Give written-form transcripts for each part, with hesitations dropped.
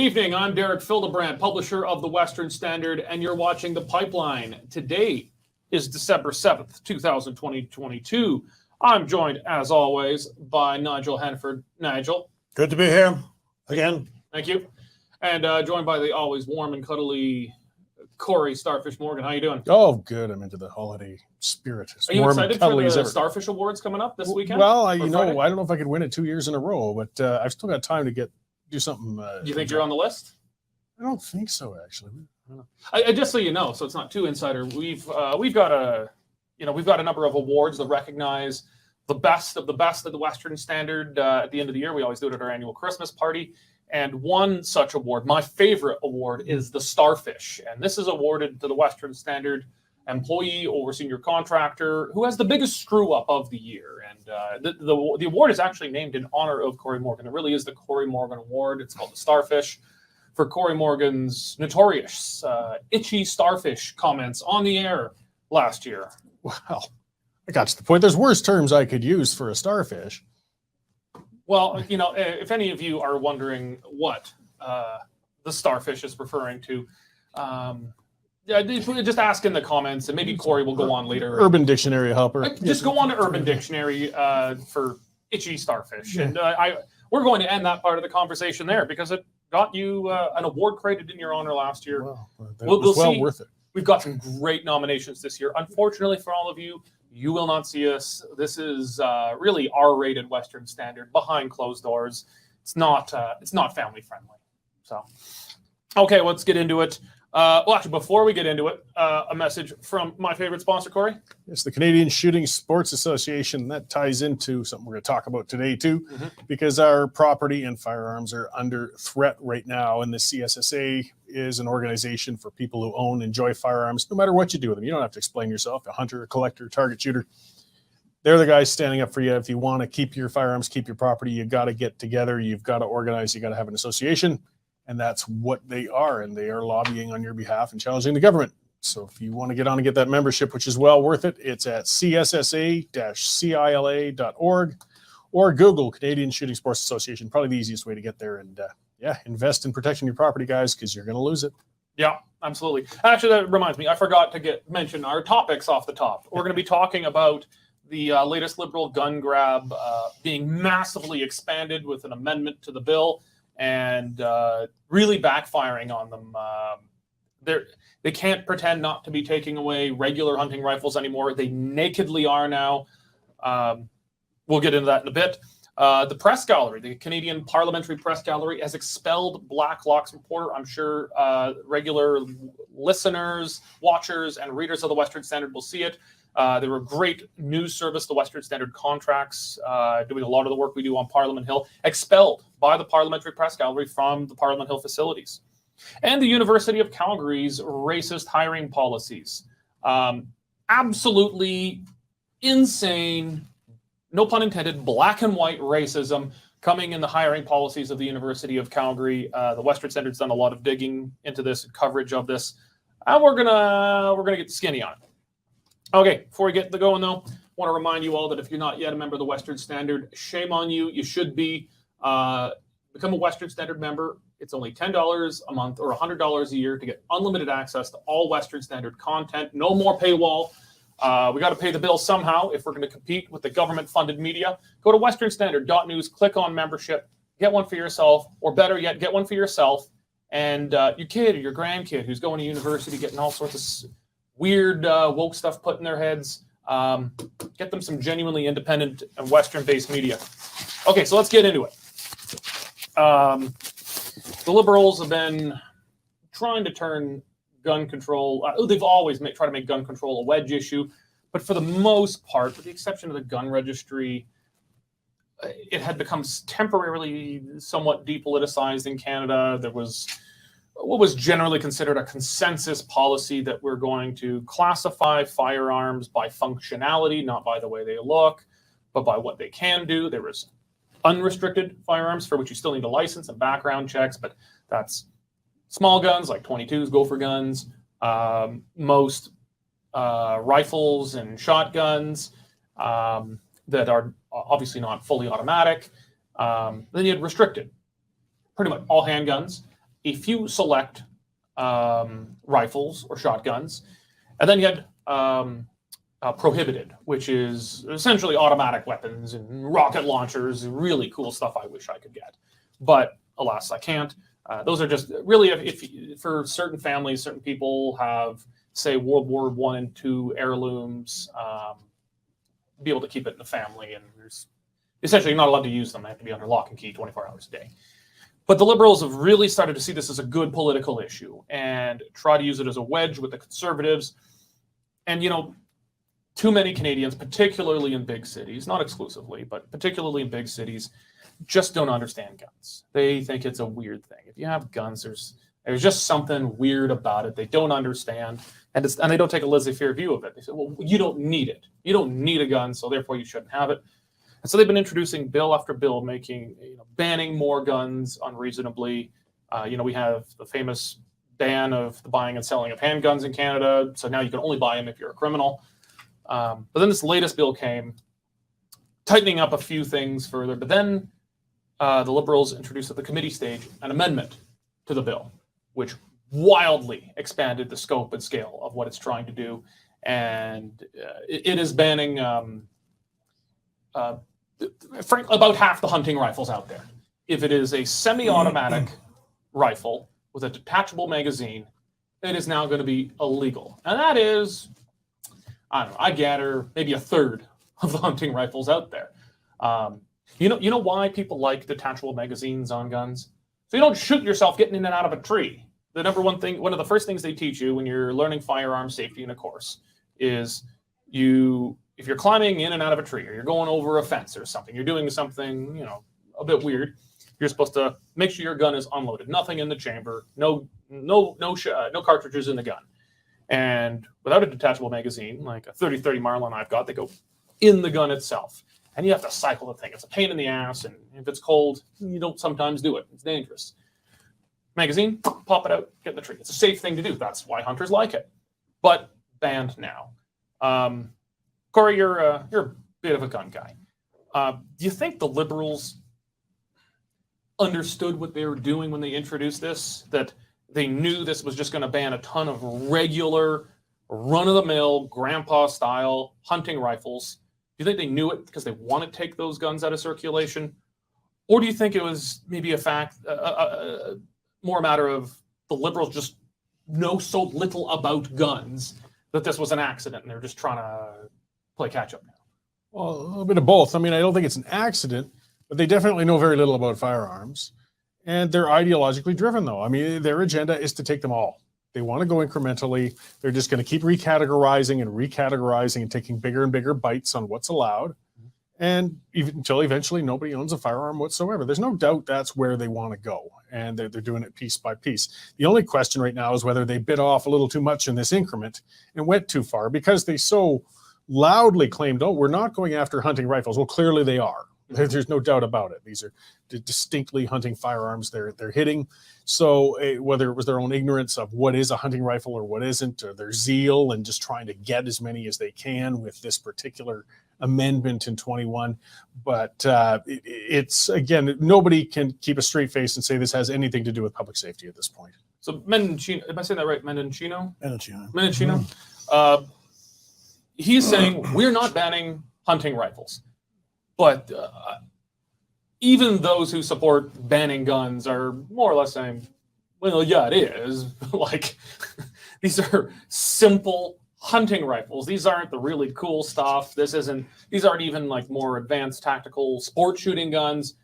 evening. I'm Derek Fildebrandt, publisher of the Western Standard, and you're watching The Pipeline. Today is December 7th, 2022. I'm joined, as always, by Nigel Hannaford. Nigel. Good to be here again. Thank you. And joined by the always warm and cuddly Cory Starfish Morgan. How you doing? Oh, good. I'm into the holiday spirit. Are you excited for the Starfish Awards coming up this weekend? Well, I don't know if I could win it 2 years in a row, but I've still got time to do something. You think you're on the list? I don't think so, actually. I just so you know, so it's not too insider. We've got a number of awards that recognize the best of the Western Standard at the end of the year. We always do it at our annual Christmas party. And one such award, my favorite award, is the Starfish. And this is awarded to the Western Standard employee or senior contractor who has the biggest screw up of the year. And the award is actually named in honor of Cory Morgan. It really is the Cory Morgan Award. It's called the Starfish for Cory Morgan's notorious itchy starfish comments on the air last year. Well, I got to the point. There's worse terms I could use for a starfish. Well, if any of you are wondering what the Starfish is referring to, just ask in the comments, and maybe Cory will go on later. Urban Dictionary helper. Just go on to Urban Dictionary for itchy starfish. Yeah. And we're going to end that part of the conversation there because it got you an award created in your honor last year. Well, we'll see. Worth it. We've got some great nominations this year. Unfortunately for all of you, you will not see us. This is really R-rated Western Standard behind closed doors. It's not family friendly. So, okay, let's get into it. Well, actually, before we get into it, a message from my favorite sponsor, Cory. It's the Canadian Shooting Sports Association. That ties into something we're going to talk about today, too, because our property and firearms are under threat right now. And the CSSA is an organization for people who own, enjoy firearms, no matter what you do with them. You don't have to explain yourself, a hunter, a collector, target shooter. They're the guys standing up for you. If you want to keep your firearms, keep your property, you got to get together. You've got to organize. You got to have an association. And that's what they are. And they are lobbying on your behalf and challenging the government. So if you want to get on and get that membership, which is well worth it, it's at cssa-cila.org or Google Canadian Shooting Sports Association. Probably the easiest way to get there. And invest in protecting your property, guys, because you're going to lose it. Yeah, absolutely. Actually, that reminds me, I forgot to mention our topics off the top. We're going to be talking about the latest Liberal gun grab being massively expanded with an amendment to the bill and really backfiring on them. They can't pretend not to be taking away regular hunting rifles anymore. They nakedly are now. We'll get into that in a bit. The press gallery, the Canadian Parliamentary Press Gallery, has expelled Blacklock's reporter. I'm sure regular listeners, watchers, and readers of the Western Standard will see it. They were a great news service, the Western Standard Contracts, doing a lot of the work we do on Parliament Hill, expelled by the Parliamentary Press Gallery from the Parliament Hill facilities. And the University of Calgary's racist hiring policies. Absolutely insane, no pun intended, black and white racism coming in the hiring policies of the University of Calgary. The Western Standard's done a lot of digging into this, coverage of this, and we're gonna get skinny on it. Okay, before we get going though, I want to remind you all that if you're not yet a member of the Western Standard, shame on you. You should be. Become a Western Standard member. It's only $10 a month or $100 a year to get unlimited access to all Western Standard content. No more paywall. We got to pay the bill somehow if we're going to compete with the government-funded media. Go to westernstandard.news, click on membership, get one for yourself, or better yet, get one for yourself and your kid or your grandkid who's going to university, getting all sorts of weird woke stuff put in their heads. Get them some genuinely independent and Western-based media. Okay, so let's get into it. The Liberals have been trying to turn gun control. They've always tried to make gun control a wedge issue, but for the most part, with the exception of the gun registry, it had become temporarily somewhat depoliticized in Canada. There was what was generally considered a consensus policy that we're going to classify firearms by functionality, not by the way they look, but by what they can do. There was unrestricted firearms for which you still need a license and background checks, but that's small guns like 22s, gopher guns, most rifles and shotguns that are obviously not fully automatic. Then you had restricted, pretty much all handguns, a few select rifles or shotguns, and then you had prohibited, which is essentially automatic weapons and rocket launchers, really cool stuff I wish I could get. But alas, I can't. Those are just really, if for certain families, certain people have, say, World War I and II heirlooms, be able to keep it in the family, and there's essentially you're not allowed to use them. They have to be under lock and key 24 hours a day. But the Liberals have really started to see this as a good political issue and try to use it as a wedge with the Conservatives. And, you know, too many Canadians, particularly in big cities, not exclusively, but particularly in big cities, just don't understand guns. They think it's a weird thing. If you have guns, there's just something weird about it. They don't understand, and they don't take a laissez-faire view of it. They say, well, you don't need it. You don't need a gun, so therefore you shouldn't have it. And so they've been introducing bill after bill, banning more guns unreasonably. We have the famous ban of the buying and selling of handguns in Canada. So now you can only buy them if you're a criminal. But then this latest bill came, tightening up a few things further. But then the Liberals introduced at the committee stage an amendment to the bill, which wildly expanded the scope and scale of what it's trying to do. And it is banning about half the hunting rifles out there. If it is a semi-automatic rifle with a detachable magazine, it is now going to be illegal. And that is, I don't know, I gather maybe a third of the hunting rifles out there. You know why people like detachable magazines on guns? So you don't shoot yourself getting in and out of a tree. The number one thing, one of the first things they teach you when you're learning firearm safety in a course is if you're climbing in and out of a tree, or you're going over a fence or something, you're doing something, a bit weird, you're supposed to make sure your gun is unloaded. Nothing in the chamber, no cartridges in the gun. And without a detachable magazine, like a 30-30 Marlin I've got, they go in the gun itself. And you have to cycle the thing. It's a pain in the ass, and if it's cold, you don't sometimes do it. It's dangerous. Magazine, pop it out, get in the tree. It's a safe thing to do. That's why hunters like it. But banned now. Cory, you're a bit of a gun guy. Do you think the Liberals understood what they were doing when they introduced this? That they knew this was just going to ban a ton of regular, run-of-the-mill, grandpa-style hunting rifles? Do you think they knew it because they want to take those guns out of circulation? Or do you think it was maybe more a matter of the Liberals just know so little about guns that this was an accident and they're just trying to play catch-up now? Well, a little bit of both. I mean, I don't think it's an accident, but they definitely know very little about firearms. And they're ideologically driven, though. I mean, their agenda is to take them all. They want to go incrementally. They're just going to keep recategorizing and taking bigger and bigger bites on what's allowed. And until eventually nobody owns a firearm whatsoever. There's no doubt that's where they want to go. And they're doing it piece by piece. The only question right now is whether they bit off a little too much in this increment and went too far, because they so loudly claimed, oh, we're not going after hunting rifles. Well, clearly they are. There's no doubt about it. These are distinctly hunting firearms they're hitting. So whether it was their own ignorance of what is a hunting rifle or what isn't, or their zeal and just trying to get as many as they can with this particular amendment in 21. But it's, again, nobody can keep a straight face and say this has anything to do with public safety at this point. So Mendocino, am I saying that right? Mendocino? Mendocino. He's saying we're not banning hunting rifles. But even those who support banning guns are more or less saying, well, yeah, it is. Like, these are simple hunting rifles. These aren't the really cool stuff. These aren't even like more advanced tactical sport shooting guns.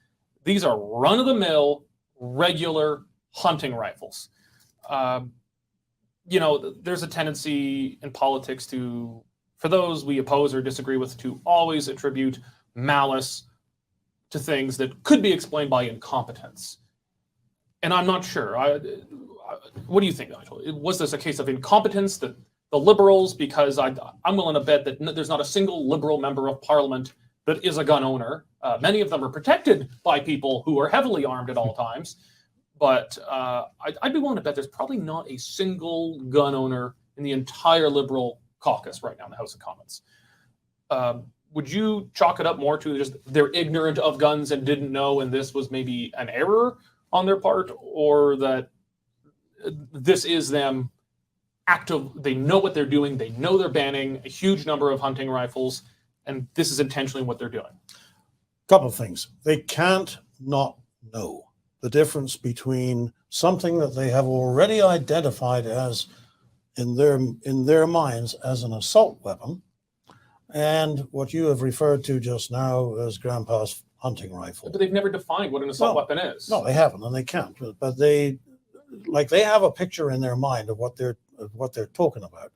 These are run-of-the-mill, regular hunting rifles. There's a tendency in politics for those we oppose or disagree with, to always attribute malice to things that could be explained by incompetence. And I'm not sure. What do you think, Nigel? Was this a case of incompetence that the Liberals, because I'm willing to bet that there's not a single Liberal member of Parliament that is a gun owner. Many of them are protected by people who are heavily armed at all times. But I'd be willing to bet there's probably not a single gun owner in the entire Liberal caucus right now in the House of Commons. Would you chalk it up more to just they're ignorant of guns and didn't know, and this was maybe an error on their part, or that this is them active. They know what they're doing. They know they're banning a huge number of hunting rifles, and this is intentionally what they're doing. Couple of things. They can't not know the difference between something that they have already identified as in their minds as an assault weapon and what you have referred to just now as Grandpa's hunting rifle. But they've never defined what an assault weapon is. No, they haven't, and they can't. But they have a picture in their mind of what they're talking about.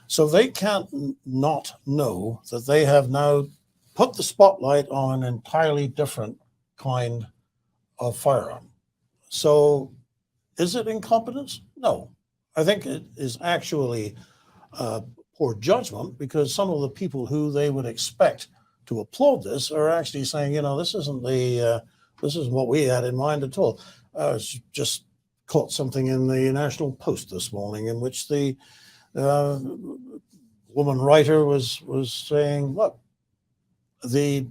So they can't not know that they have now put the spotlight on an entirely different kind of firearm. So is it incompetence? No. I think it is actually poor judgment, because some of the people who they would expect to applaud this are actually saying, this isn't what we had in mind at all. I just caught something in the National Post this morning in which the woman writer was saying, look, the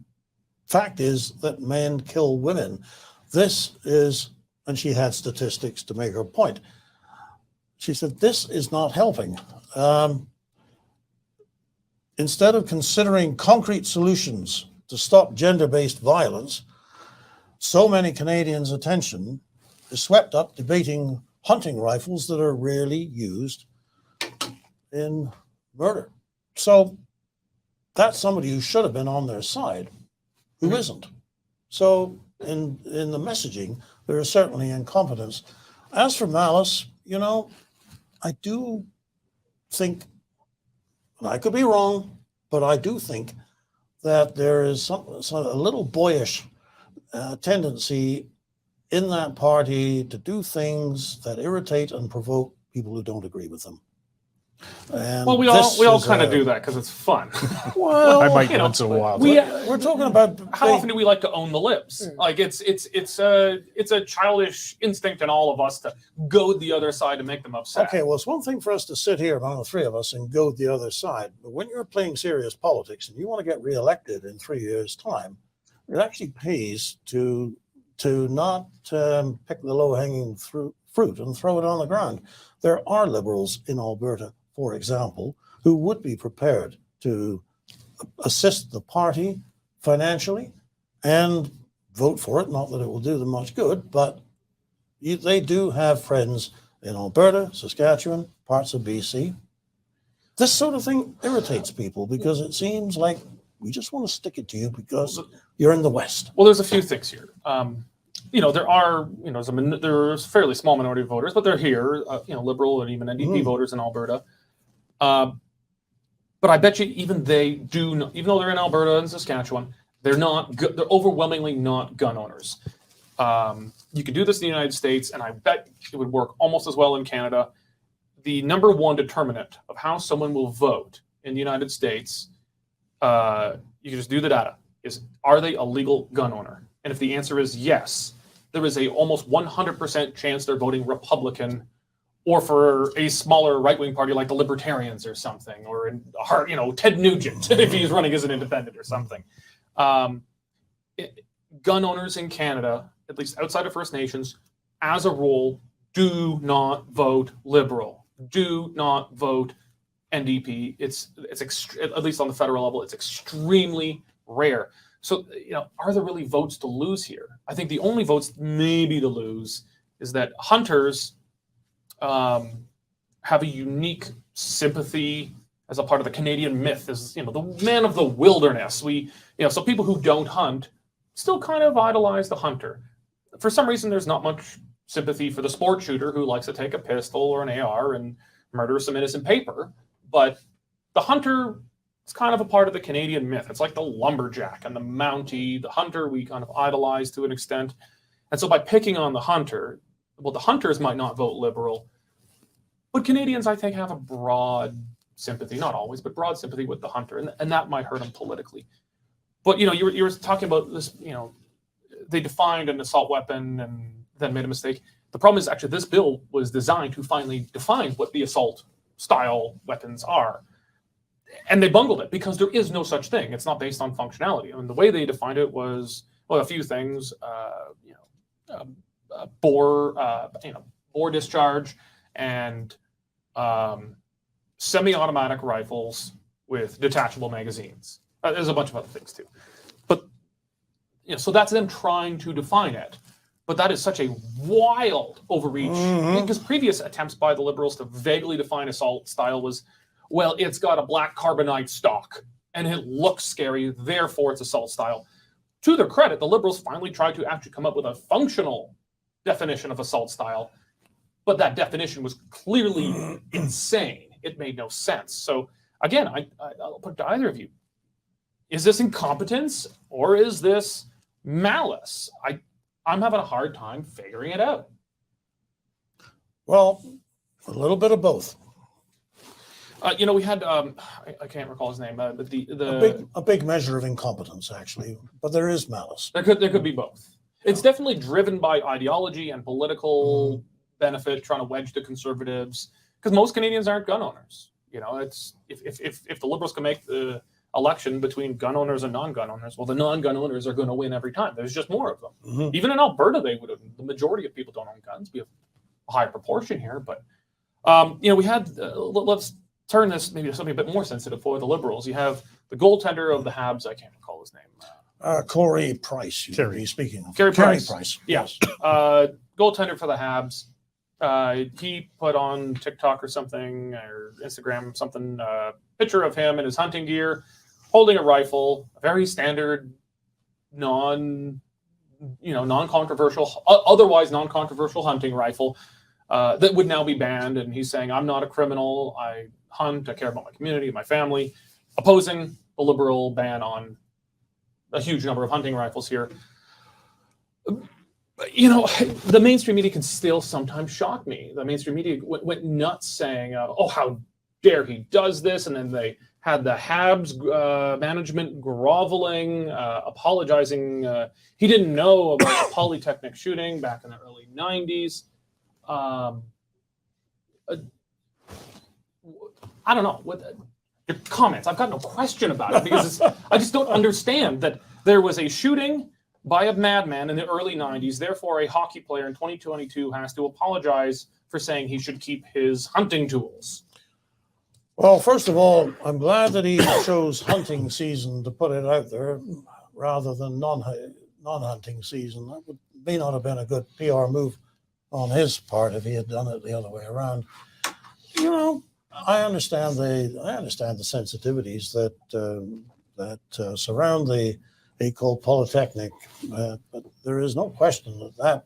fact is that men kill women. This is, and she had statistics to make her point. She said, this is not helping. Instead of considering concrete solutions to stop gender-based violence, so many Canadians' attention is swept up debating hunting rifles that are rarely used in murder. So that's somebody who should have been on their side, who isn't. So in the messaging, there is certainly incompetence. As for malice, I do think, and I could be wrong, but I do think that there is a little boyish tendency in that party to do things that irritate and provoke people who don't agree with them. And well, we all kind of do that because it's fun. Well, I might once in a while. we're talking about How often do we like to own the libs? Like it's a childish instinct in all of us to goad the other side to make them upset. Okay, well, it's one thing for us to sit here among the three of us and goad the other side, but when you're playing serious politics and you want to get reelected in 3 years' time, it actually pays to not pick the low-hanging fruit and throw it on the ground. There are Liberals in Alberta, for example, who would be prepared to assist the party financially and vote for it. Not that it will do them much good, but they do have friends in Alberta, Saskatchewan, parts of BC. This sort of thing irritates people because it seems like we just want to stick it to you because you're in the West. Well, there's a few things here. There are, there's a fairly small minority of voters, but they're here, Liberal and even NDP voters in Alberta. But I bet you even they do, even though they're in Alberta and Saskatchewan, they're overwhelmingly not gun owners. You could do this in the United States, and I bet it would work almost as well in Canada. The number one determinant of how someone will vote in the United States, you can just do the data, is are they a legal gun owner? And if the answer is yes, there is a almost 100% chance they're voting Republican or for a smaller right-wing party like the Libertarians or something, or Ted Nugent if he's running as an independent or something. Gun owners in Canada, at least outside of First Nations, as a rule, do not vote Liberal, do not vote NDP. It's at least on the federal level, it's extremely rare. So, are there really votes to lose here? I think the only votes maybe to lose is that hunters have a unique sympathy as a part of the Canadian myth as, the man of the wilderness. So people who don't hunt still kind of idolize the hunter. For some reason, there's not much sympathy for the sport shooter who likes to take a pistol or an AR and murder some innocent paper. But the hunter, it's kind of a part of the Canadian myth. It's like the lumberjack and the Mountie. The hunter we kind of idolize to an extent. And so by picking on the hunter, well, the hunters might not vote Liberal, but Canadians, I think, have a broad sympathy, not always, but broad sympathy with the hunter, and that might hurt them politically. But, you were talking about this, they defined an assault weapon and then made a mistake. The problem is actually this bill was designed to finally define what the assault style weapons are. And they bungled it because there is no such thing. It's not based on functionality. I mean, the way they defined it was, a few things, bore, bore discharge and semi-automatic rifles with detachable magazines. There's a bunch of other things too. But so that's them trying to define it. But that is such a wild overreach, because previous attempts by the Liberals to vaguely define assault style was, well, it's got a black carbonite stock and it looks scary, therefore it's assault style. To their credit, the Liberals finally tried to actually come up with a functional definition of assault style, but that definition was clearly insane. It made no sense. So again, I'll put it to either of you. Is this incompetence or is this malice? I'm having a hard time figuring it out. Well, a little bit of both. We had I can't recall his name, but A big measure of incompetence, actually, but there is malice. There could be both. It's definitely driven by ideology and political benefit, trying to wedge the Conservatives, because most Canadians aren't gun owners. It's if the Liberals can make the election between gun owners and non-gun owners, well, the non-gun owners are going to win every time. There's just more of them. Even in Alberta, they would have. The majority of people don't own guns. We have a higher proportion here, but we had. Let's turn this maybe to something a bit more sensitive for the Liberals. You have the goaltender of the Habs. I can't recall his name. Corey Price. He's speaking of Carey Price. Yeah. Yes. Goaltender for the Habs. He put on TikTok or something, or Instagram something, picture of him in his hunting gear, holding a rifle, a very standard, non-controversial, otherwise non-controversial hunting rifle that would now be banned. And he's saying, "I'm not a criminal. I hunt. I care about my community, my family," opposing the Liberal ban on a huge number of hunting rifles here. The mainstream media can still sometimes shock me. The mainstream media went nuts saying, "Oh, how dare he does this," and then they had the Habs management groveling, apologizing. He didn't know about the Polytechnic shooting back in the early 90s. I don't know. Your comments, I've got no question about it, because I just don't understand that there was a shooting by a madman in the early 90s. Therefore, a hockey player in 2022 has to apologize for saying he should keep his hunting tools. Well, first of all, I'm glad that he chose hunting season to put it out there rather than non-hunting season. That may not have been a good PR move on his part if he had done it the other way around. I understand the sensitivities that surround the École Polytechnique, but there is no question that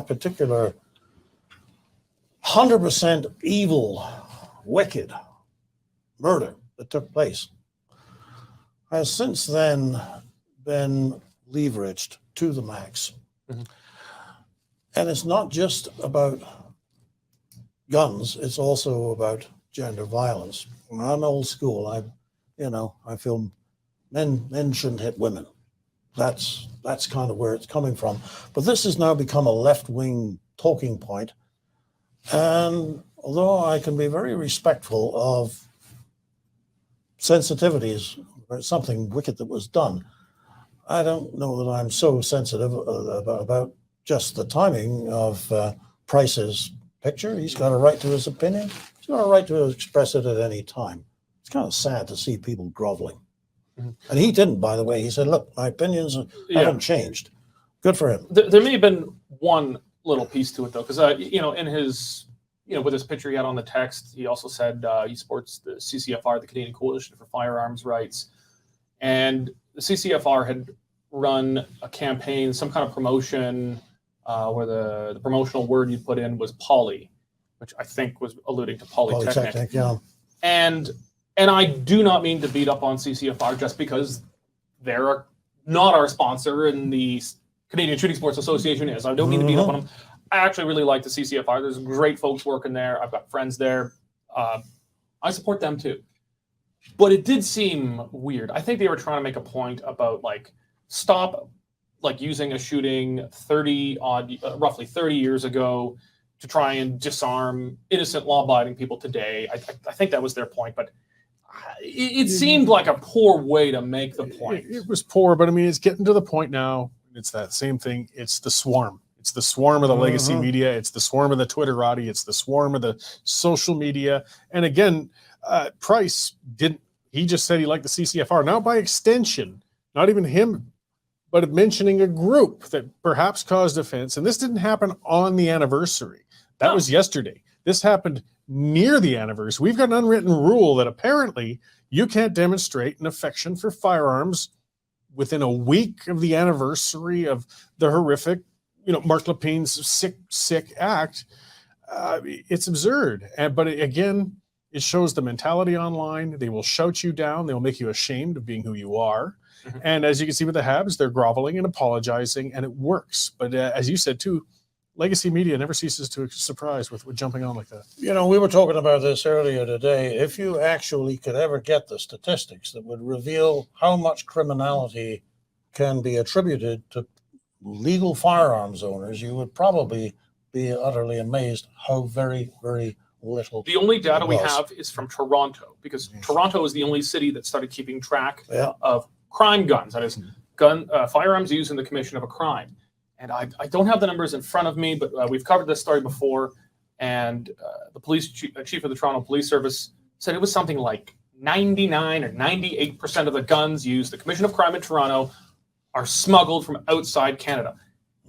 particular 100% evil, wicked murder that took place has since then been leveraged to the max. And it's not just about guns, it's also about gender violence. I'm old school. I feel men shouldn't hit women. That's kind of where it's coming from. But this has now become a left-wing talking point. And although I can be very respectful of sensitivities or something wicked that was done, I don't know that I'm so sensitive about just the timing of Price's picture. He's got a right to his opinion. He's got a right to express it at any time. It's kind of sad to see people groveling. And he didn't, by the way. He said, "Look, my opinions haven't changed." Good for him. There may have been one little piece to it, though, because, in his, with his picture he had on the text, he also said he supports the CCFR, the Canadian Coalition for Firearms Rights. And the CCFR had run a campaign, some kind of promotion, where the promotional word you put in was poly, which I think was alluding to Polytechnic. Yeah. And I do not mean to beat up on CCFR just because they're not our sponsor and the Canadian Shooting Sports Association is. I don't mean to beat up on them. I actually really like the CCFR. There's great folks working there. I've got friends there. I support them too. But it did seem weird. I think they were trying to make a point about stop using a shooting roughly 30 years ago to try and disarm innocent law-abiding people today. I think that was their point, but it seemed like a poor way to make the point. It was poor, but I mean, it's getting to the point now. It's that same thing. It's the swarm. It's the swarm of the legacy media. It's the swarm of the Twitterati. It's the swarm of the social media. And again, Price he just said he liked the CCFR. Now, by extension, not even him, but mentioning a group that perhaps caused offense. And this didn't happen on the anniversary. That was yesterday. This happened near the anniversary. We've got an unwritten rule that apparently you can't demonstrate an affection for firearms within a week of the anniversary of the horrific, Mark Lepine's sick act. It's absurd. But again, it shows the mentality online. They will shout you down. They will make you ashamed of being who you are. Mm-hmm. And as you can see with the Habs, they're groveling and apologizing, and it works. But as you said too, legacy media never ceases to surprise with jumping on like that. We were talking about this earlier today. If you actually could ever get the statistics that would reveal how much criminality can be attributed to legal firearms owners, you would probably be utterly amazed how very, very little. The only data we have is from Toronto, because Toronto is the only city that started keeping track of crime guns. That is, firearms used in the commission of a crime. And I don't have the numbers in front of me, but we've covered this story before. And the police chief of the Toronto Police Service said it was something like 99 or 98% of the guns used in the commission of crime in Toronto are smuggled from outside Canada.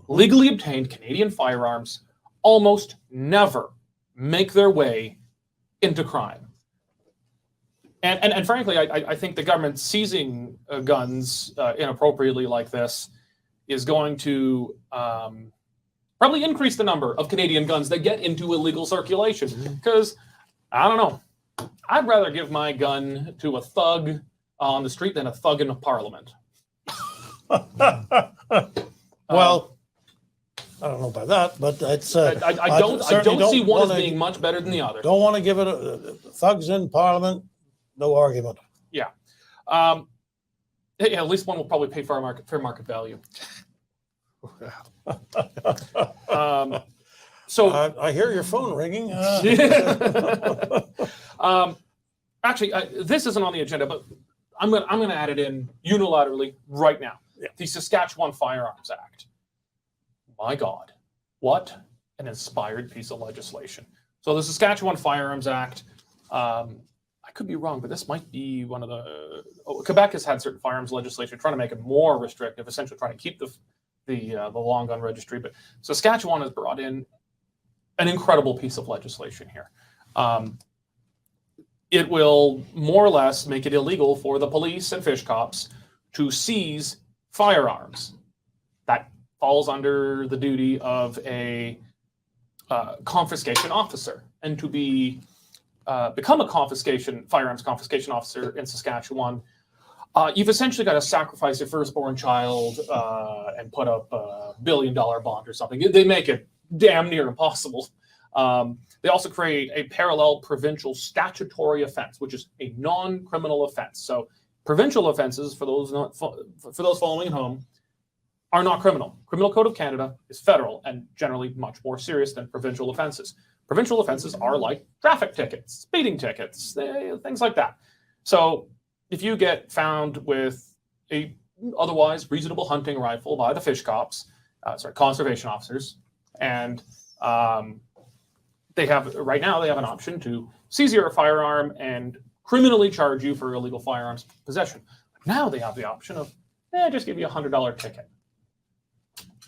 Legally obtained Canadian firearms almost never make their way into crime. And frankly, I think the government seizing guns inappropriately like this is going to probably increase the number of Canadian guns that get into illegal circulation. Because, I don't know, I'd rather give my gun to a thug on the street than a thug in a parliament. Well, I don't know about that, but it's. I don't see one as being much better than the other. Don't want to give it thugs in Parliament. No argument. Yeah. At least one will probably pay fair market value. So I hear your phone ringing. Actually, this isn't on the agenda, but I'm going to add it in unilaterally right now. Yeah. The Saskatchewan Firearms Act. My God, what an inspired piece of legislation. So the Saskatchewan Firearms Act, I could be wrong, but this might be one of the... Quebec has had certain firearms legislation trying to make it more restrictive, essentially trying to keep the long gun registry. But Saskatchewan has brought in an incredible piece of legislation here. It will more or less make it illegal for the police and fish cops to seize firearms. That falls under the duty of a confiscation officer. And to become a firearms confiscation officer in Saskatchewan, you've essentially got to sacrifice your firstborn child and put up a $1 billion bond or something. They make it damn near impossible. They also create a parallel provincial statutory offense, which is a non-criminal offense. So provincial offenses, for those following at home, are not criminal. Criminal Code of Canada is federal and generally much more serious than provincial offenses. Provincial offenses are like traffic tickets, speeding tickets, things like that. So if you get found with a otherwise reasonable hunting rifle by the fish cops, conservation officers, and they have an option to seize your firearm and criminally charge you for illegal firearms possession. Now they have the option of just give you $100 ticket.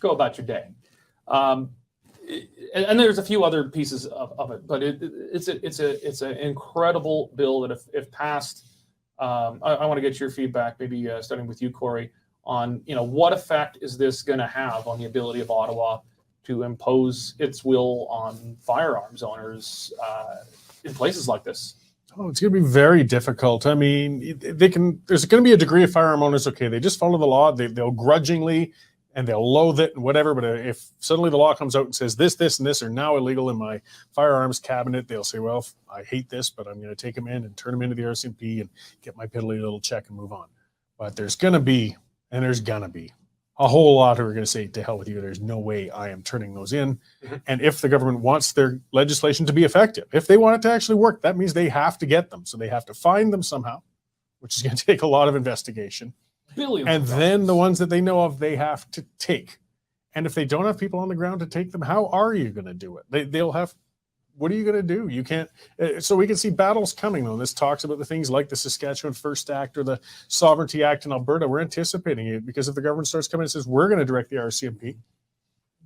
Go about your day. And there's a few other pieces of it, but it's an incredible bill that if passed, I want to get your feedback, maybe starting with you, Cory, on what effect is this going to have on the ability of Ottawa to impose its will on firearms owners in places like this? Oh, it's going to be very difficult. I mean, there's going to be a degree of firearm owners, okay, they just follow the law, they'll grudgingly, and they'll loathe it and whatever, but if suddenly the law comes out and says this, and this are now illegal in my firearms cabinet, they'll say, well, I hate this, but I'm going to take them in and turn them into the RCMP and get my piddly little check and move on. But there's going to be a whole lot who are going to say, to hell with you, there's no way I am turning those in. Mm-hmm. And if the government wants their legislation to be effective, if they want it to actually work, that means they have to get them. So they have to find them somehow, which is going to take a lot of investigation. Billions and then the ones that they know of, they have to take. And if they don't have people on the ground to take them, how are you going to do it? They'll have, what are you going to do? You can't. So we can see battles coming, though. This talks about the things like the Saskatchewan First Act or the Sovereignty Act in Alberta. We're anticipating it because if the government starts coming and says, we're going to direct the RCMP,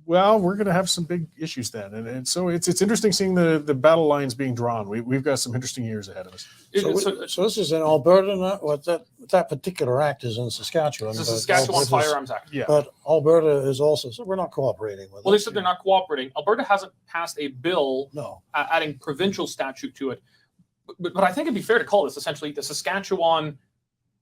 well, we're going to have some big issues then. And so it's interesting seeing the battle lines being drawn. We've got some interesting years ahead of us. So this is in Alberta, not what that particular act is in Saskatchewan. It's the Saskatchewan Firearms Act. Yeah. But Alberta is also, so we're not cooperating with Well, they it. said they're not cooperating. Alberta hasn't passed a bill No. adding provincial statute to it. But I think it'd be fair to call this essentially the Saskatchewan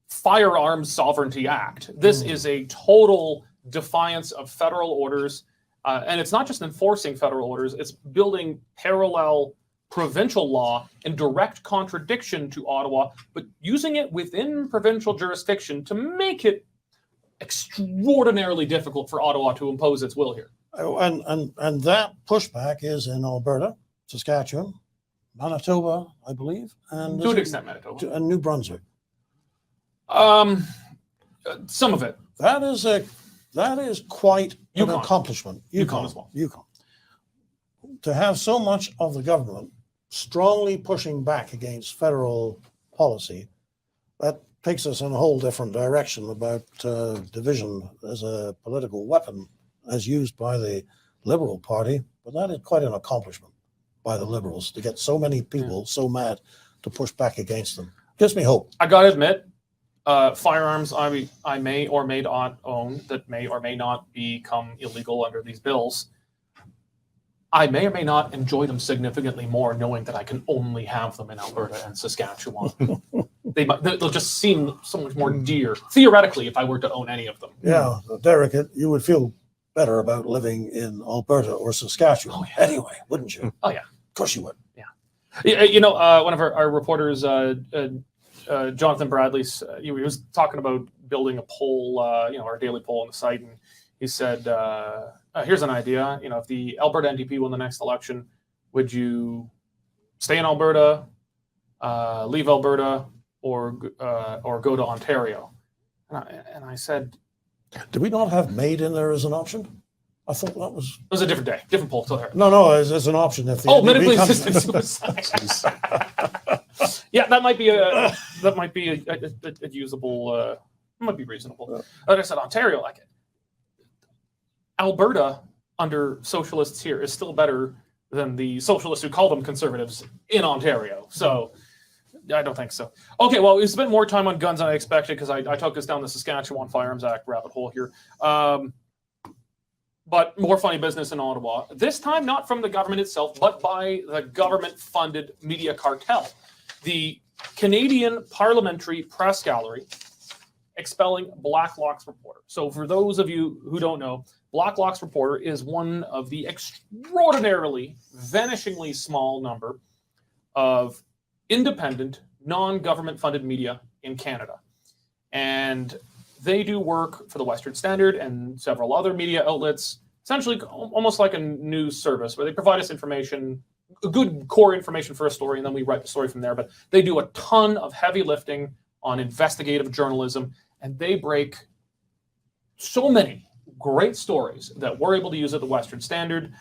Firearms Sovereignty Act. This is a total defiance of federal orders. And it's not just enforcing federal orders, it's building parallel provincial law in direct contradiction to Ottawa, but using it within provincial jurisdiction to make it extraordinarily difficult for Ottawa to impose its will here. And that pushback is in Alberta, Saskatchewan, Manitoba, I believe, and To an extent, Manitoba. and New Brunswick. Some of it. That is quite an Yukon. accomplishment. Yukon as well. Yukon. To have so much of the government strongly pushing back against federal policy, that takes us in a whole different direction about division as a political weapon as used by the Liberal Party. But that is quite an accomplishment by the Liberals to get so many people so mad to push back against them. Gives me hope. I gotta admit, firearms I may or may not own that may or may not become illegal under these bills. I may or may not enjoy them significantly more knowing that I can only have them in Alberta and Saskatchewan. They'll just seem so much more dear, theoretically, if I were to own any of them. Yeah, Derek, you would feel better about living in Alberta or Saskatchewan anyway, wouldn't you? Oh, yeah. Of course you would. You know, one of our reporters, Jonathan Bradley, he was talking about building a poll, our daily poll on the site, and he said, here's an idea. You know, if the Alberta NDP won the next election, would you stay in Alberta, leave Alberta, or go to Ontario? And I said, Did we not have maid in there as an option? I thought that was... it was a different day, different poll. No, as an option. If the NDP medically comes- assisted suicide. Yeah, that might be a usable. Might be reasonable. Like I said, Ontario, like it. Alberta under socialists here is still better than the socialists who call them conservatives in Ontario. So I don't think so. Okay, well, we spent more time on guns than I expected because I took us down the Saskatchewan Firearms Act rabbit hole here. But more funny business in Ottawa. This time, not from the government itself, but by the government-funded media cartel. The Canadian Parliamentary Press Gallery expelling Blacklock's reporter. So for those of you who don't know, Blacklock's reporter is one of the extraordinarily, vanishingly small number of independent, non-government funded media in Canada. And they do work for the Western Standard and several other media outlets, essentially almost like a news service where they provide us information, good core information for a story, and then we write the story from there. But they do a ton of heavy lifting on investigative journalism, and they break so many great stories that we're able to use at the Western Standard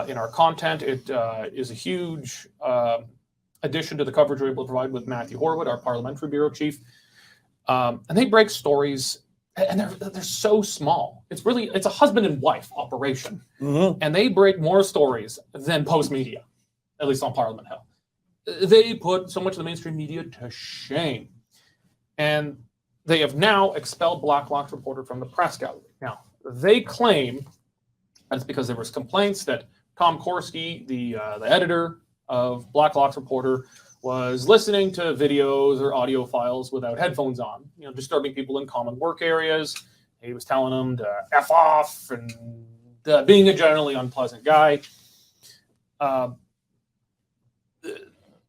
in our content. It is a huge addition to the coverage we're able to provide with Matthew Horwood, our parliamentary bureau chief. And they break stories, and they're so small. It's a husband and wife operation, and they break more stories than Post Media, at least on Parliament Hill. They put so much of the mainstream media to shame, and they have now expelled Blacklock's reporter from the press gallery. Now they claim that it's because there was complaints that Tom Korski, the editor of Blacklock's reporter, was listening to videos or audio files without headphones on, disturbing people in common work areas. He was telling them to F off and being a generally unpleasant guy.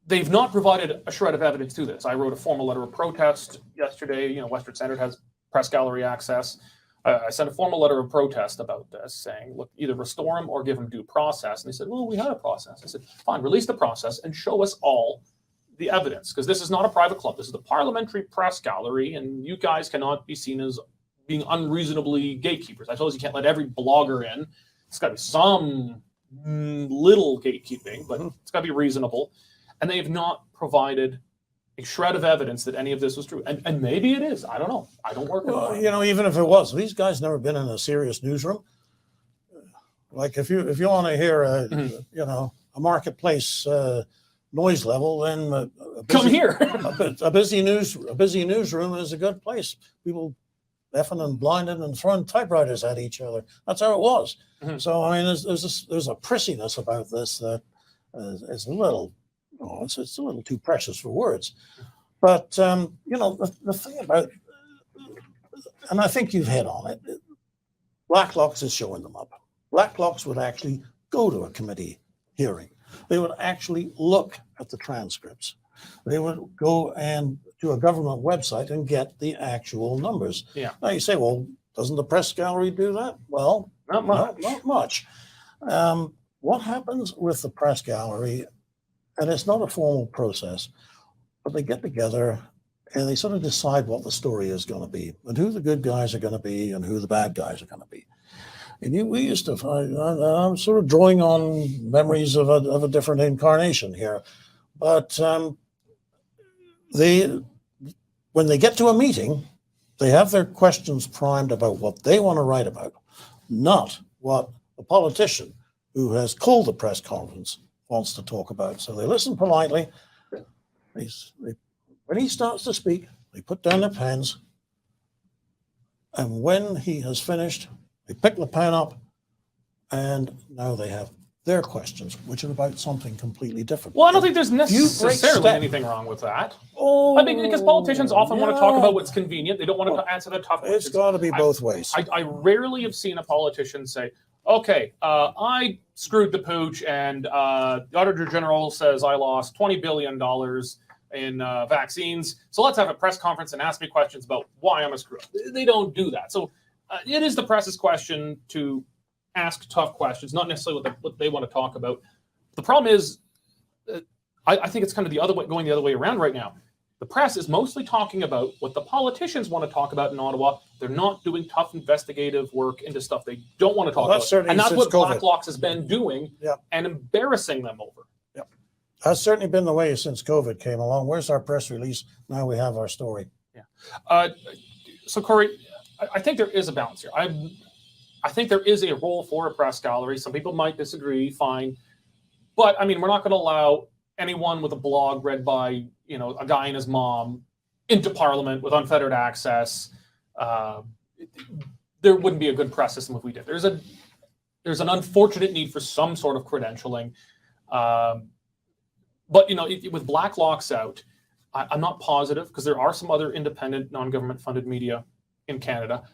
They've not provided a shred of evidence to this. I wrote a formal letter of protest yesterday. Western Standard has press gallery access. I sent a formal letter of protest about this, saying, look, either restore him or give him due process. And they said, well, we had a process. I said, fine, release the process and show us all the evidence, because this is not a private club. This is the Parliamentary Press Gallery, and you guys cannot be seen as being unreasonably gatekeepers. I suppose you can't let every blogger in. It's got to be some little gatekeeping, but it's got to be reasonable. And they have not provided a shred of evidence that any of this was true. And maybe it is. I don't know. I don't work in Well, you know, even if it was, these guys never been in a serious newsroom. Like if you want to hear you know, a marketplace noise level, then come here. a busy newsroom is a good place. People effing and blinding and throwing typewriters at each other. That's how it was. So I mean, there's a prissiness about this that is a little, it's a little too precious for words. But you know, the thing about, and I think you've hit on it, Blacklocks is showing them up. Blacklocks would actually go to a committee hearing. They would actually look at the transcripts. They would go and to a government website and get the actual numbers. Yeah. Now you say, well, doesn't the press gallery do that? Well, Not much. Not much. What happens with the press gallery, and it's not a formal process, but they get together and they sort of decide what the story is going to be and who the good guys are going to be and who the bad guys are going to be. And we used to find, I'm sort of drawing on memories of a different incarnation here, but when they get to a meeting, they have their questions primed about what they want to write about, not what the politician who has called the press conference wants to talk about. So they listen politely. When he starts to speak, they put down their pens, and when he has finished, they pick the pen up, and now they have their questions, which are about something completely different. Well, I don't think there's break necessarily step- anything wrong with that. Oh, I mean, because politicians often want to talk yeah. about what's convenient. They don't want to answer the tough It's questions. got to be both ways. I rarely have seen a politician say, okay, I screwed the pooch, and the Auditor General says I lost $20 billion in vaccines. So let's have a press conference and ask me questions about why I'm a screw up. They don't do that. So it is the press's question to ask tough questions, not necessarily what they want to talk about. The problem is, I think it's kind of going the other way around right now. The press is mostly talking about what the politicians want to talk about in Ottawa. They're not doing tough investigative work into stuff they don't want to talk about. Certainly And that's what since COVID. Blacklocks has been doing and embarrassing them over. That's certainly been the way since COVID came along. Where's our press release? Now we have our story. Yeah. So, Cory, I think there is a balance here. I think there is a role for a press gallery. Some people might disagree, fine. But, I mean, we're not going to allow anyone with a blog read by, you know, a guy and his mom into Parliament with unfettered access. There wouldn't be a good press system if we did. There's an unfortunate need for some sort of credentialing. But, you know, with Blacklocks out, I'm not positive because there are some other independent, non-government funded media in Canada.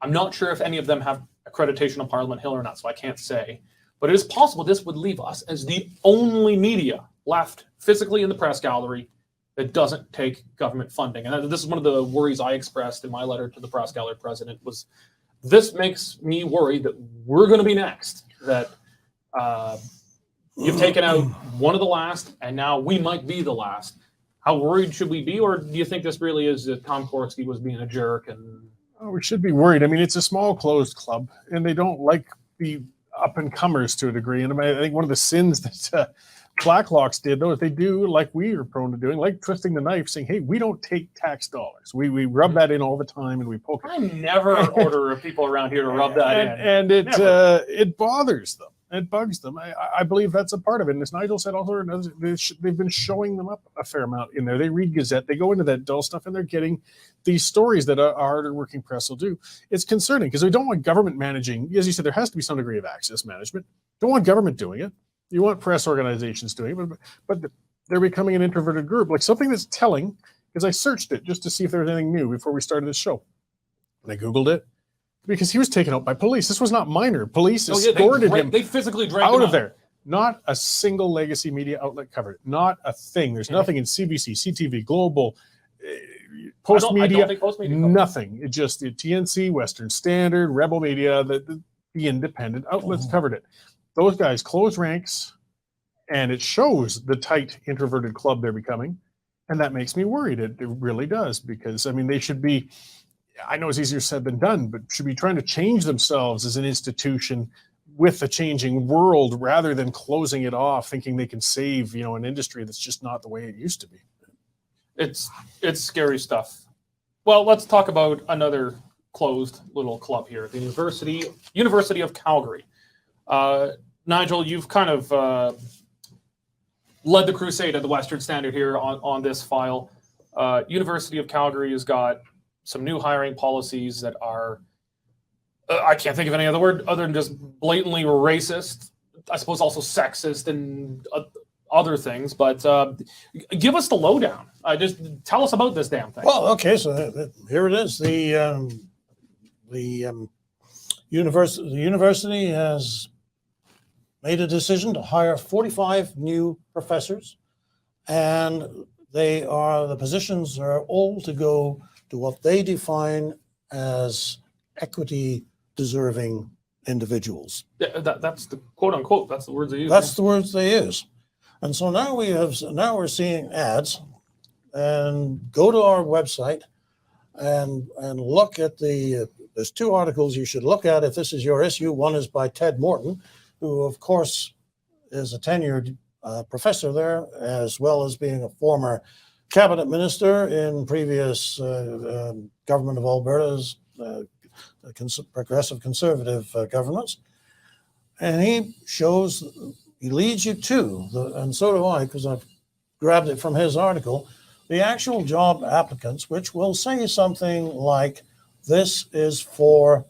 I'm not sure if any of them have accreditation on Parliament Hill or not, so I can't say. But it is possible this would leave us as the only media left physically in the press gallery that doesn't take government funding. And this is one of the worries I expressed in my letter to the press gallery president was this makes me worry that we're going to be next, that you've taken out one of the last, and now we might be the last. How worried should we be, or do you think this really is that Tom Korski was being a jerk? And we should be worried. I mean, it's a small, closed club, and they don't like the up-and-comers to a degree. And I think one of the sins that Blacklocks did, though, is they do, like we are prone to doing, like twisting the knife, saying, hey, we don't take tax dollars. We rub that in all the time, and we poke it. I never order people around here to rub that in. And it bothers them. It bugs them. I believe that's a part of it. And as Nigel said, also they've been showing them up a fair amount in there. They read Gazette, they go into that dull stuff, and they're getting these stories that a harder working press will do. It's concerning because we don't want government managing. As you said, there has to be some degree of access management. Don't want government doing it. You want press organizations doing it, but they're becoming an introverted group. Like something that's telling, because I searched it just to see if there was anything new before we started this show. And I Googled it. Because he was taken out by police. This was not minor. Police escorted him they physically dragged out him of there. Not a single legacy media outlet covered it. Not a thing. There's nothing in CBC, CTV, Global, Post Media, nothing. It just the TNC, Western Standard, Rebel Media, the independent outlets covered it. Those guys close ranks, and it shows the tight, introverted club they're becoming, and that makes me worried. It really does, because, I mean, they should be... I know it's easier said than done, but should be trying to change themselves as an institution with the changing world rather than closing it off, thinking they can save, an industry that's just not the way it used to be. It's scary stuff. Well, let's talk about another closed little club here, the University of Calgary. Nigel, you've kind of led the crusade at the Western Standard here on this file. University of Calgary has got some new hiring policies that are, I can't think of any other word other than just blatantly racist, I suppose also sexist and other things, but give us the lowdown. Just tell us about this damn thing. Well, okay, so here it is. The university has made a decision to hire 45 new professors, and the positions are all to go to what they define as equity deserving individuals. That's the quote unquote, that's the words they use. That's the words they use. And so now we're seeing ads, and go to our website and look at there's two articles you should look at if this is your issue. One is by Ted Morton, who of course is a tenured professor there, as well as being a former cabinet minister in previous government of Alberta's progressive conservative governments. And he leads you to, and so do I, because I've grabbed it from his article, the actual job applicants, which will say something like, this is for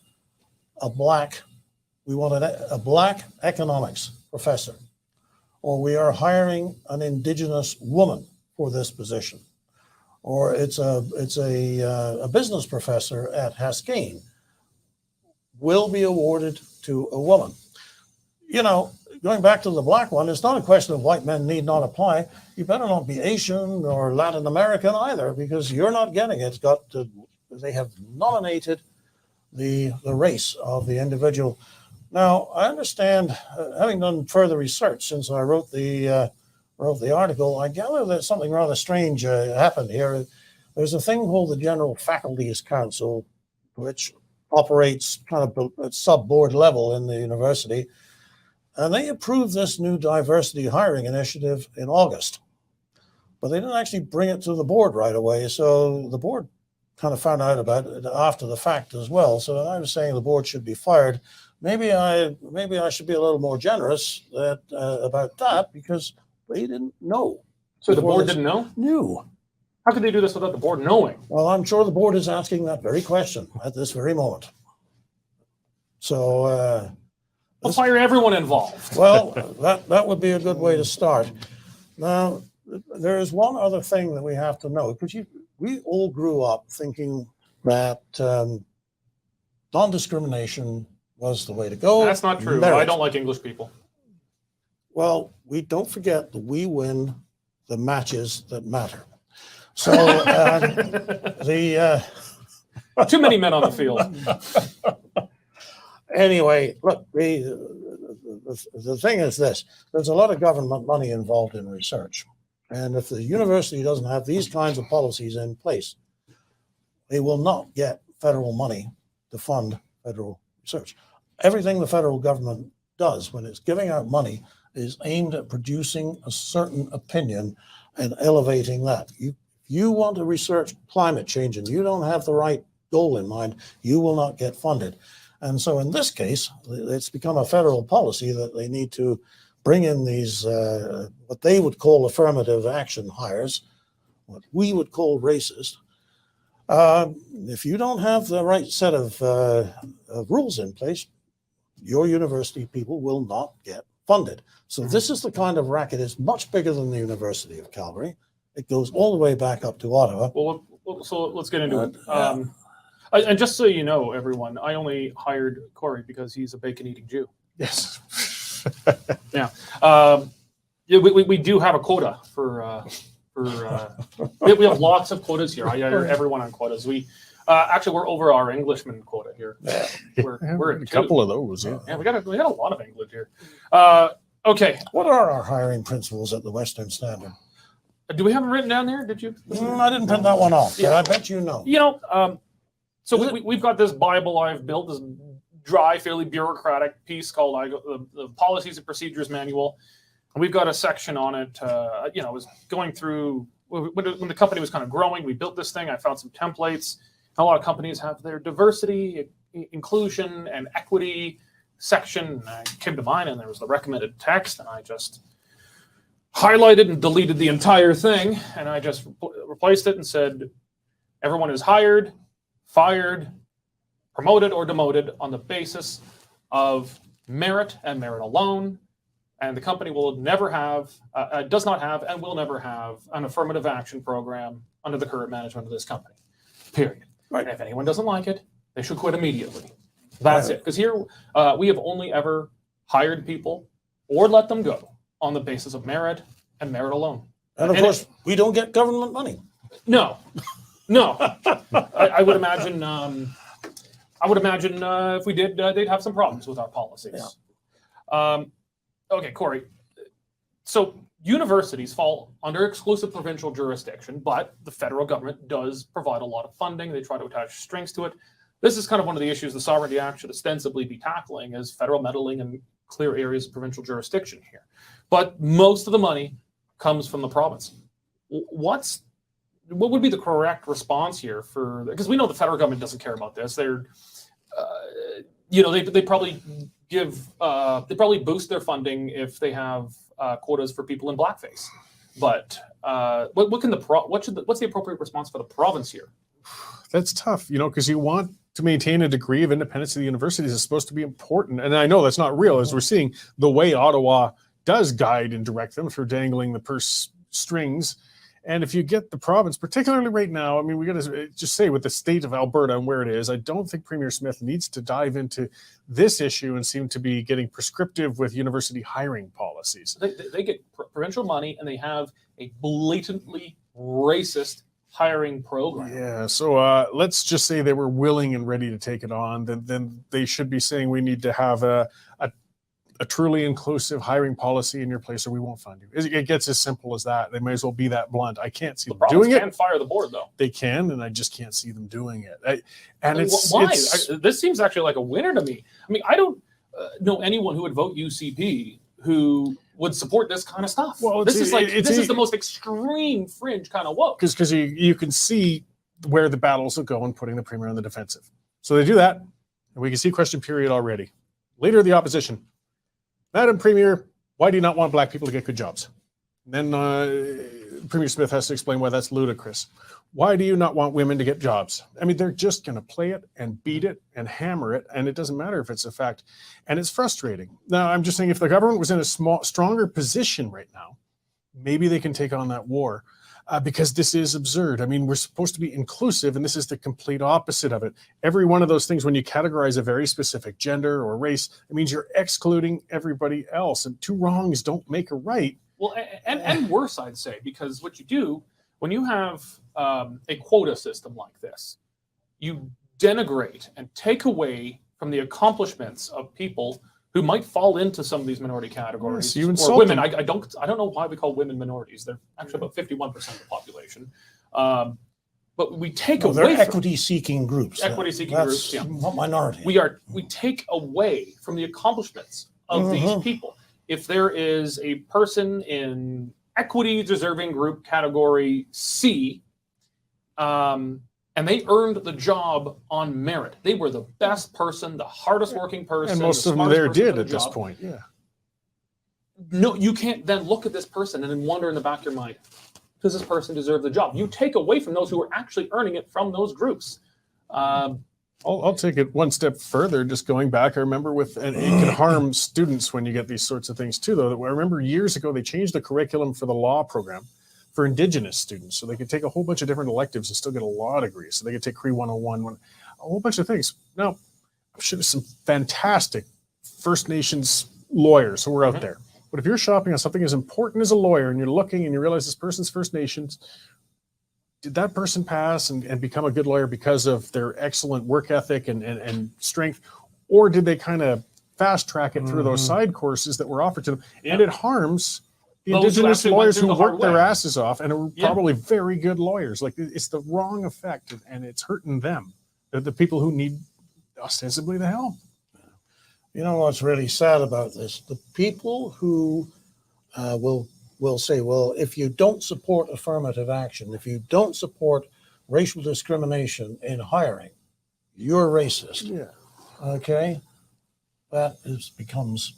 we want a black economics professor, or we are hiring an Indigenous woman for this position, or it's a business professor at Haskayne will be awarded to a woman. Going back to the black one, it's not a question of white men need not apply. You better not be Asian or Latin American either, because you're not getting it. They have nominated the race of the individual. Now, I understand, having done further research since I wrote the article, I gather that something rather strange happened here. There's a thing called the General Faculties Council, which operates kind of at sub-board level in the university. And they approved this new diversity hiring initiative in August, but they didn't actually bring it to the board right away. So the board kind of found out about it after the fact as well. So I was saying the board should be fired. Maybe I should be a little more generous about that, because they didn't know. So the board didn't know? No. How could they do this without the board knowing? Well, I'm sure the board is asking that very question at this very moment. So I'll fire everyone involved. Well, that would be a good way to start. Now, there is one other thing that we have to know, because we all grew up thinking that non-discrimination was the way to go. That's not true. Merit. I don't like English people. Well, we don't forget that we win the matches that matter. So Too many men on the field. Anyway, look, the thing is this. There's a lot of government money involved in research. And if the university doesn't have these kinds of policies in place, they will not get federal money to fund federal research. Everything the federal government does when it's giving out money is aimed at producing a certain opinion and elevating that. You want to research climate change and you don't have the right goal in mind, you will not get funded. And so in this case, it's become a federal policy that they need to bring in these, what they would call affirmative action hires, what we would call racist. If you don't have the right set of rules in place, your university people will not get funded. So this is the kind of racket. It's much bigger than the University of Calgary. It goes all the way back up to Ottawa. Well, so let's get into it. And just so you know, everyone, I only hired Cory because he's a bacon-eating Jew. Yes. Yeah. We do have a quota for we have lots of quotas here. I hire everyone on quotas. Actually, we're over our Englishman quota here. We're at a 2. couple of those. Yeah, we got a lot of English here. Okay. What are our hiring principles at the Western Standard? Do we have them written down there? Did you? I didn't print that one off, but I bet you know. So we've got this Bible I've built, this dry, fairly bureaucratic piece called the Policies and Procedures Manual. And we've got a section on it. It was going through, when the company was kind of growing, we built this thing. I found some templates. A lot of companies have their diversity, inclusion, and equity section. I came to mine, and there was the recommended text, and I just highlighted and deleted the entire thing, and I just replaced it and said, everyone is hired, fired, promoted, or demoted on the basis of merit and merit alone, and the company will never have, does not have, and will never have an affirmative action program under the current management of this company, period. Right. And if anyone doesn't like it, they should quit immediately. That's it. Because here we have only ever hired people or let them go on the basis of merit and merit alone. And of course, we don't get government money. No. I would imagine. If we did, they'd have some problems with our policies. Yeah. Okay, Cory. So universities fall under exclusive provincial jurisdiction, but the federal government does provide a lot of funding. They try to attach strings to it. This is kind of one of the issues the Sovereignty Act should ostensibly be tackling, is federal meddling in clear areas of provincial jurisdiction here. But most of the money comes from the province. What would be the correct response here because we know the federal government doesn't care about this. They're, they probably boost their funding if they have quotas for people in blackface. But what's the appropriate response for the province here? That's tough, because you want to maintain a degree of independence of the universities is supposed to be important. And I know that's not real, as we're seeing the way Ottawa does guide and direct them for dangling the purse strings. And if you get the province, particularly right now, we got to just say with the state of Alberta and where it is, I don't think Premier Smith needs to dive into this issue and seem to be getting prescriptive with university hiring policies. They get provincial money and they have a blatantly racist hiring program. Yeah, so let's just say they were willing and ready to take it on. Then they should be saying we need to have a truly inclusive hiring policy in your place or we won't fund you. It gets as simple as that. They may as well be that blunt. I can't see them doing it. The province can fire the board, though. They can, and I just can't see them doing it. Why? This seems actually like a winner to me. I don't know anyone who would vote UCP who would support this kind of stuff. Well, this is the most extreme fringe kind of woke. Because you can see where the battles will go in putting the premier on the defensive. So they do that, and we can see question period already. Leader of the opposition. Madam Premier, why do you not want black people to get good jobs? And then Premier Smith has to explain why that's ludicrous. Why do you not want women to get jobs? They're just going to play it and beat it and hammer it, and it doesn't matter if it's a fact. And it's frustrating. Now, I'm just saying if the government was in a stronger position right now, maybe they can take on that war. Because this is absurd. We're supposed to be inclusive, and this is the complete opposite of it. Every one of those things, when you categorize a very specific gender or race, it means you're excluding everybody else, and two wrongs don't make a right. Well, and worse, I'd say, because what you do, when you have a quota system like this, you denigrate and take away from the accomplishments of people who might fall into some of these minority categories, yes, or women. I don't know why we call women minorities. They're actually about 51% of the population. But we take away. They're equity-seeking groups. Equity-seeking groups. Yeah, not minority. We take away from the accomplishments of these people. If there is a person in equity-deserving group category C, and they earned the job on merit. They were the best person, the hardest working person. And most of them there did at this point, yeah. No, you can't then look at this person and then wonder in the back of your mind, does this person deserve the job? You take away from those who are actually earning it from those groups. I'll take it one step further, just going back. I remember and it can harm students when you get these sorts of things too, though. I remember years ago, they changed the curriculum for the law program for Indigenous students, so they could take a whole bunch of different electives and still get a law degree. So they could take Cree 101, a whole bunch of things. Now, I'm sure there's some fantastic First Nations lawyers who are out there. But if you're shopping on something as important as a lawyer and you're looking and you realize this person's First Nations, did that person pass and become a good lawyer because of their excellent work ethic and strength? Or did they kind of fast track it through those side courses that were offered to them? Yeah. And it harms the Indigenous lawyers who worked their asses off and are probably very good lawyers. Like, it's the wrong effect, and it's hurting them the people who need ostensibly the help. You know what's really sad about this? The people who will say, well, if you don't support affirmative action, if you don't support racial discrimination in hiring, you're racist. Yeah. Okay? That becomes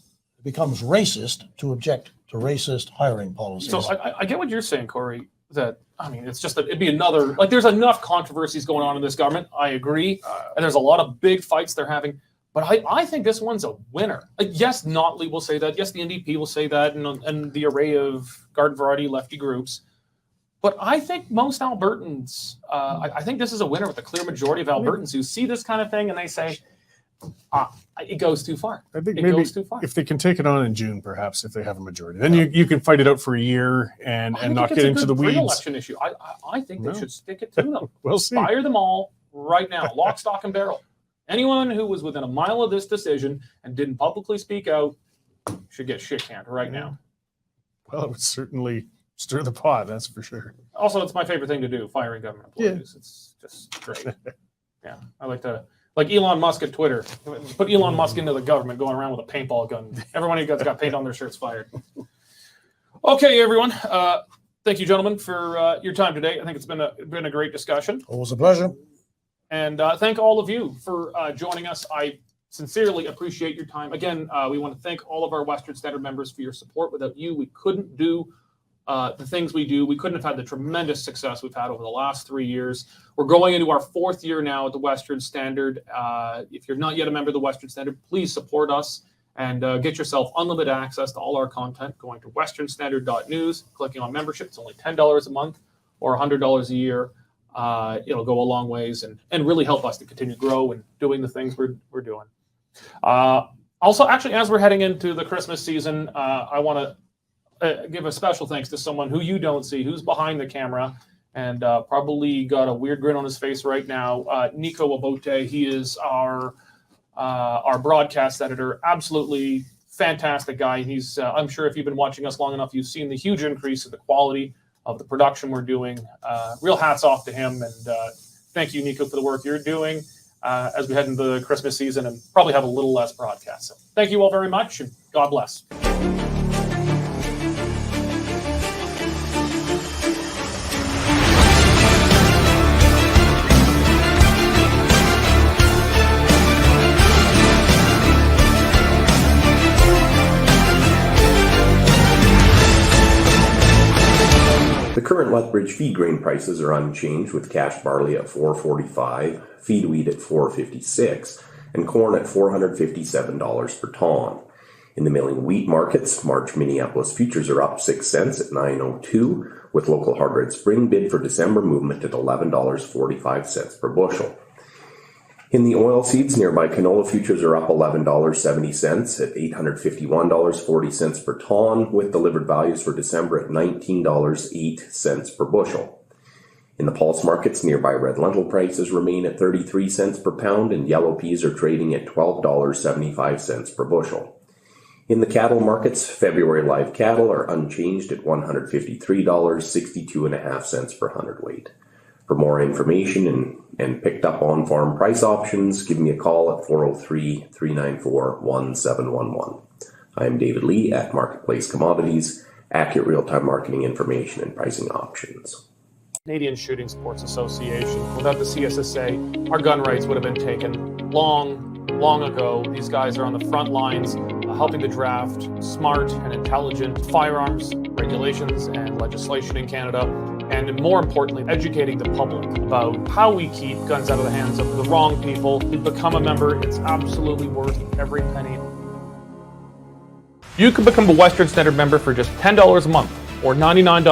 racist to object to racist hiring policies. So I get what you're saying, Corey, that, I mean, it's just that it'd be another, like, there's enough controversies going on in this government. I agree. And there's a lot of big fights they're having. But I think this one's a winner. Yes, Notley will say that. Yes, the NDP will say that, and the array of garden variety lefty groups. But I think most Albertans, I think this is a winner with a clear majority of Albertans who see this kind of thing and they say, it goes too far. I think it maybe goes too far. if they can take it on in June, perhaps, if they have a majority, then you can fight it out for a year and not get into the weeds. Pre-election issue. I think they should stick it to them. We'll see. Fire them all right now, lock, stock, and barrel. Anyone who was within a mile of this decision and didn't publicly speak out should get shit canned right now. Well, it would certainly stir the pot, that's for sure. Also, it's my favorite thing to do, firing government employees. Yeah. It's just great. Yeah, I like to, like Elon Musk at Twitter. Put Elon Musk into the government going around with a paintball gun. Everyone who got paint on their shirts fired. Okay, everyone. Thank you, gentlemen, for your time today. I think it's been a great discussion. Always a pleasure. And thank all of you for joining us. I sincerely appreciate your time. Again, we want to thank all of our Western Standard members for your support. Without you, we couldn't do the things we do. We couldn't have had the tremendous success we've had over the last 3 years. We're going into our 4th year now at the Western Standard. If you're not yet a member of the Western Standard, please support us and get yourself unlimited access to all our content going to westernstandard.news, clicking on membership. It's only $10 a month or $100 a year. It'll go a long ways and really help us to continue to grow and doing the things we're doing. Also, actually, as we're heading into the Christmas season, I want to give a special thanks to someone who you don't see, who's behind the camera and probably got a weird grin on his face right now. Nico Abote, he is our broadcast editor. Absolutely fantastic guy. He's I'm sure if you've been watching us long enough, you've seen the huge increase in the quality of the production we're doing. Real hats off to him, and thank you, Nico, for the work you're doing as we head into the Christmas season and probably have a little less broadcast. So thank you all very much, and God bless. The current Lethbridge feed grain prices are unchanged, with cash barley at $4.45, feed wheat at $4.56, and corn at $457 per ton. In the milling wheat markets, March Minneapolis futures are up 6 cents at $9.02, with local hard red spring bid for December movement at $11.45 per bushel. In the oilseeds, nearby canola futures are up $11.70 at $851.40 per ton, with delivered values for December at $19.08 per bushel. In the pulse markets, nearby red lentil prices remain at 33 cents per pound, and yellow peas are trading at $12.75 per bushel. In the cattle markets, February live cattle are unchanged at $153.62.5 per hundredweight. For more information and picked up on farm price options, give me a call at 403-394-1711. I am David Lee at Marketplace Commodities, accurate real-time marketing information and pricing options. Canadian Shooting Sports Association. Without the CSSA, our gun rights would have been taken long ago. These guys are on the front lines helping to draft smart and intelligent firearms regulations and legislation in Canada, and more importantly, educating the public about how we keep guns out of the hands of the wrong people. To become a member, it's absolutely worth every penny. You can become a Western Standard member for just $10 a month or $99